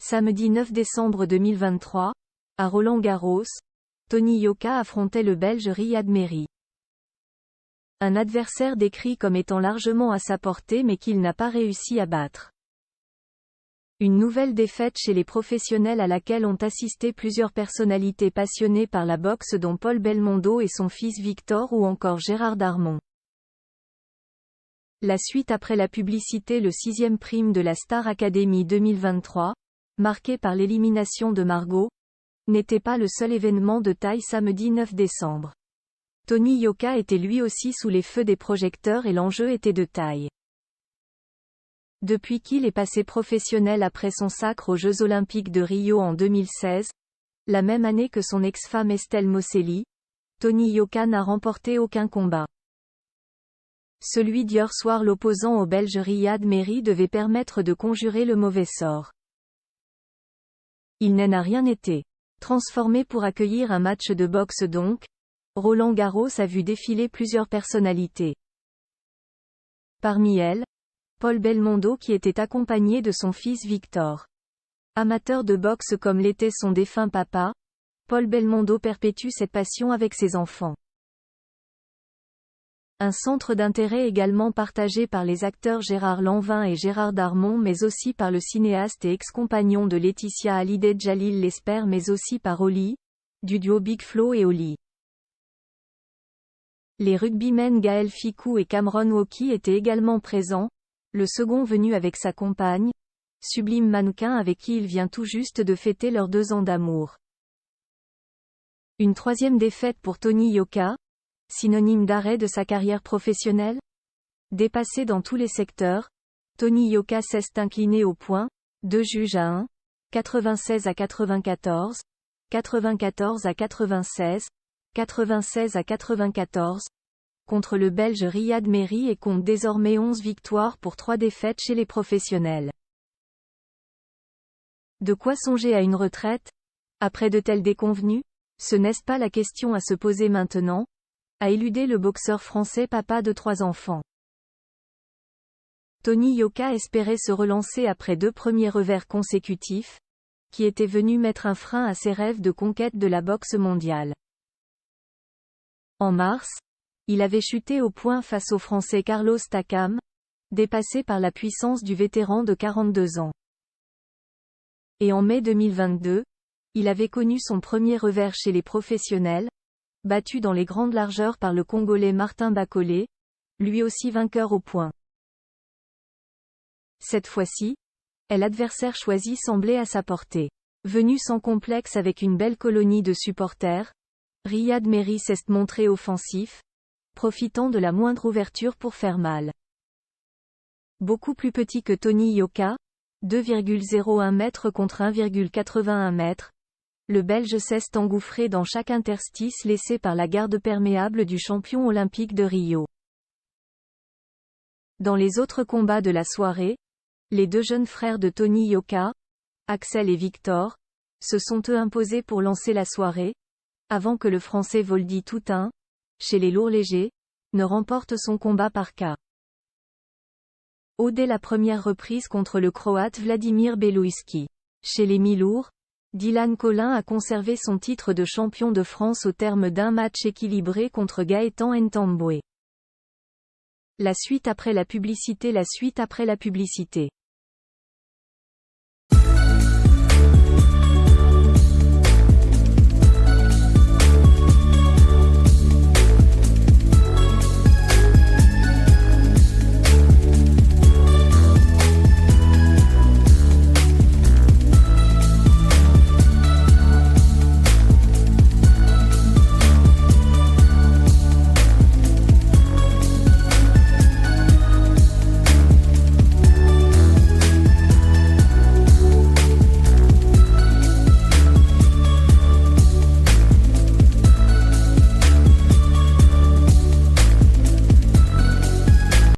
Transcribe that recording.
Samedi 9 décembre 2023, à Roland-Garros, Tony Yoka affrontait le Belge Riyad Merhi. Un adversaire décrit comme étant largement à sa portée mais qu'il n'a pas réussi à battre. Une nouvelle défaite chez les professionnels à laquelle ont assisté plusieurs personnalités passionnées par la boxe dont Paul Belmondo et son fils Victor ou encore Gérard Darmon. La suite après la publicité. Le 6e prime de la Star Academy 2023, marqué par l'élimination de Margot, n'était pas le seul événement de taille samedi 9 décembre. Tony Yoka était lui aussi sous les feux des projecteurs et l'enjeu était de taille. Depuis qu'il est passé professionnel après son sacre aux Jeux Olympiques de Rio en 2016, la même année que son ex-femme Estelle Mosselli, Tony Yoka n'a remporté aucun combat. Celui d'hier soir l'opposant au Belge Riyad Merhi devait permettre de conjurer le mauvais sort. Il n'en a rien été. Transformé pour accueillir un match de boxe donc, Roland-Garros a vu défiler plusieurs personnalités. Parmi elles, Paul Belmondo qui était accompagné de son fils Victor. Amateur de boxe comme l'était son défunt papa, Paul Belmondo perpétue cette passion avec ses enfants. Un centre d'intérêt également partagé par les acteurs Gérard Lanvin et Gérard Darmon mais aussi par le cinéaste et ex-compagnon de Laetitia Hallyday Djalil Lesper mais aussi par Oli, du duo Big Flo et Oli. Les rugbymen Gaël Fickou et Cameron Wauki étaient également présents, le second venu avec sa compagne, sublime mannequin avec qui il vient tout juste de fêter leurs 2 ans d'amour. Une 3e défaite pour Tony Yoka, synonyme d'arrêt de sa carrière professionnelle? Dépassé dans tous les secteurs, Tony Yoka s'est incliné au point, 2 juges à 1, 96 à 94, 94 à 96, 96 à 94, contre le Belge Riyad Merhi et compte désormais 11 victoires pour 3 défaites chez les professionnels. De quoi songer à une retraite? Après de telles déconvenues? Ce n'est pas la question à se poser maintenant, a éludé le boxeur français papa de 3 enfants. Tony Yoka espérait se relancer après 2 premiers revers consécutifs, qui étaient venus mettre un frein à ses rêves de conquête de la boxe mondiale. En mars, il avait chuté au point face au Français Carlos Takam, dépassé par la puissance du vétéran de 42 ans. Et en mai 2022, il avait connu son premier revers chez les professionnels, battu dans les grandes largeurs par le Congolais Martin Bacolé, lui aussi vainqueur au point. Cette fois-ci, l'adversaire choisi semblait à sa portée. Venu sans complexe avec une belle colonie de supporters, Riyad Merhi s'est montré offensif, profitant de la moindre ouverture pour faire mal. Beaucoup plus petit que Tony Yoka, 2,01 mètres contre 1,81 mètres, le Belge s'est engouffré dans chaque interstice laissé par la garde perméable du champion olympique de Rio. Dans les autres combats de la soirée, les 2 jeunes frères de Tony Yoka, Axel et Victor, se sont eux imposés pour lancer la soirée, avant que le Français Voldy Toutain, chez les lourds légers, ne remporte son combat par KO. Dès la première reprise contre le Croate Vladimir Beloïski. Chez les mi-lourds, Dylan Collin a conservé son titre de champion de France au terme d'un match équilibré contre Gaëtan Ntambwe. La suite après la publicité.